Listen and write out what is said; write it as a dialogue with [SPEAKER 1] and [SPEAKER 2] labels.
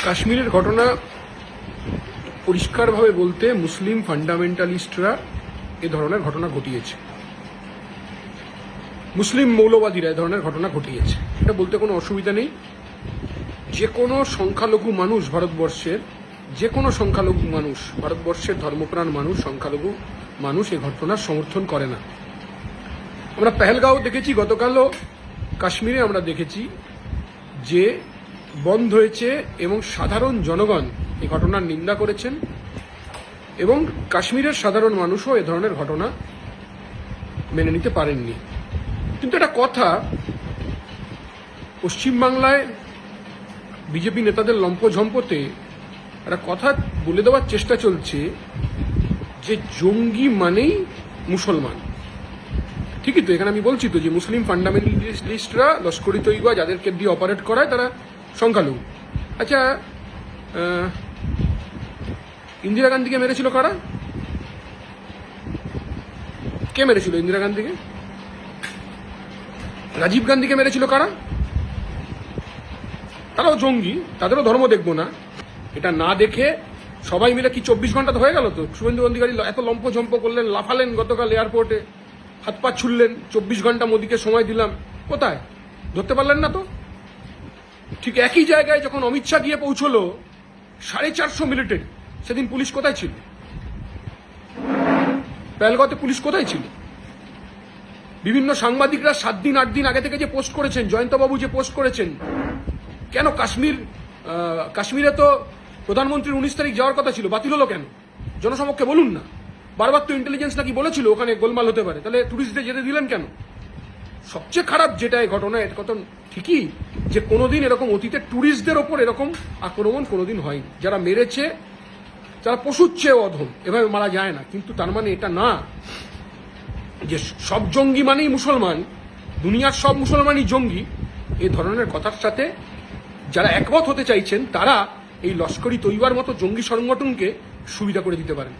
[SPEAKER 1] কাশ্মীরের ঘটনা পরিষ্কারভাবে বলতে মুসলিম ফান্ডামেন্টালিস্টরা এ ধরনের ঘটনা ঘটিয়েছে, মুসলিম মৌলবাদীরা এ ধরনের ঘটনা ঘটিয়েছে। এটা বলতে কোনো অসুবিধা নেই। যে কোনো সংখ্যালঘু মানুষ ভারতবর্ষের, যে কোনো সংখ্যালঘু মানুষ, ভারতবর্ষের ধর্মপ্রাণ মানুষ, সংখ্যালঘু মানুষ এই ঘটনার সমর্থন করে না। আমরা পেহেলগাঁও দেখেছি, গতকালও কাশ্মীরে আমরা দেখেছি যে বন্ধ হয়েছে এবং সাধারণ জনগণ এই ঘটনার নিন্দা করেছেন এবং কাশ্মীরের সাধারণ মানুষও এ ধরনের ঘটনা মেনে নিতে পারেননি। কিন্তু একটা কথা, পশ্চিমবাংলায় বিজেপি নেতাদের লম্পঝম্পতে একটা কথা বলে দেওয়ার চেষ্টা চলছে যে জঙ্গি মানেই মুসলমান। ঠিকই তো, এখানে আমি বলছি তো যে মুসলিম ফান্ডামেন্টালিস্টরা, লস্করি তৈবা যাদেরকে দিয়ে অপারেট করায় তারা সংখ্যালঘু। আচ্ছা, ইন্দিরা গান্ধীকে মেরেছিল কারা? কে মেরেছিল ইন্দিরা গান্ধীকে? রাজীব গান্ধীকে মেরেছিল কারা? তারাও জঙ্গি, তাদেরও ধর্ম দেখবো না। এটা না দেখে সবাই মিলে কি 24 ঘন্টা তো হয়ে গেল তো? শুভেন্দু অধিকারী এত লম্পঝম্প করলেন, লাফালেন গতকাল এয়ারপোর্টে, হাত পা ছুড়লেন, 24 ঘন্টা মোদীকে সময় দিলাম, কোথায়? ধরতে পারলেন না তো? ঠিক একই জায়গায় যখন অমিত শাহ গিয়ে পৌঁছলো 450 মিলিটারি, সেদিন পুলিশ কোথায় ছিল? পেহেলগাঁওতে পুলিশ কোথায় ছিল? বিভিন্ন সাংবাদিকরা 7 দিন 8 দিন আগে থেকে যে পোস্ট করেছেন, জয়ন্তবাবু যে পোস্ট করেছেন, কেন কাশ্মীরে তো প্রধানমন্ত্রীর 19 তারিখ যাওয়ার কথা ছিল, বাতিল হলো কেন? জনসমক্ষে বলুন না। বারবার তো ইন্টেলিজেন্স নাকি বলেছিল ওখানে গোলমাল হতে পারে, তাহলে টুরিস্টদের যেতে দিলেন কেন? সবচেয়ে খারাপ যেটা এই ঘটনা, এটা কথা ঠিকই যে কোনোদিন এরকম অতীতে টুরিস্টদের ওপর এরকম আক্রমণ কোনোদিন হয়নি। যারা মেরেছে, যারা পশুর চেয়ে অধম, এভাবে মারা যায় না। কিন্তু তার মানে এটা না যে সব জঙ্গি মানেই মুসলমান, দুনিয়ার সব মুসলমানই জঙ্গি। এই ধরনের কথার সাথে যারা একমত হতে চাইছেন তারা এই লস্করি তৈবার মতো জঙ্গি সংগঠনকে সুবিধা করে দিতে পারেন।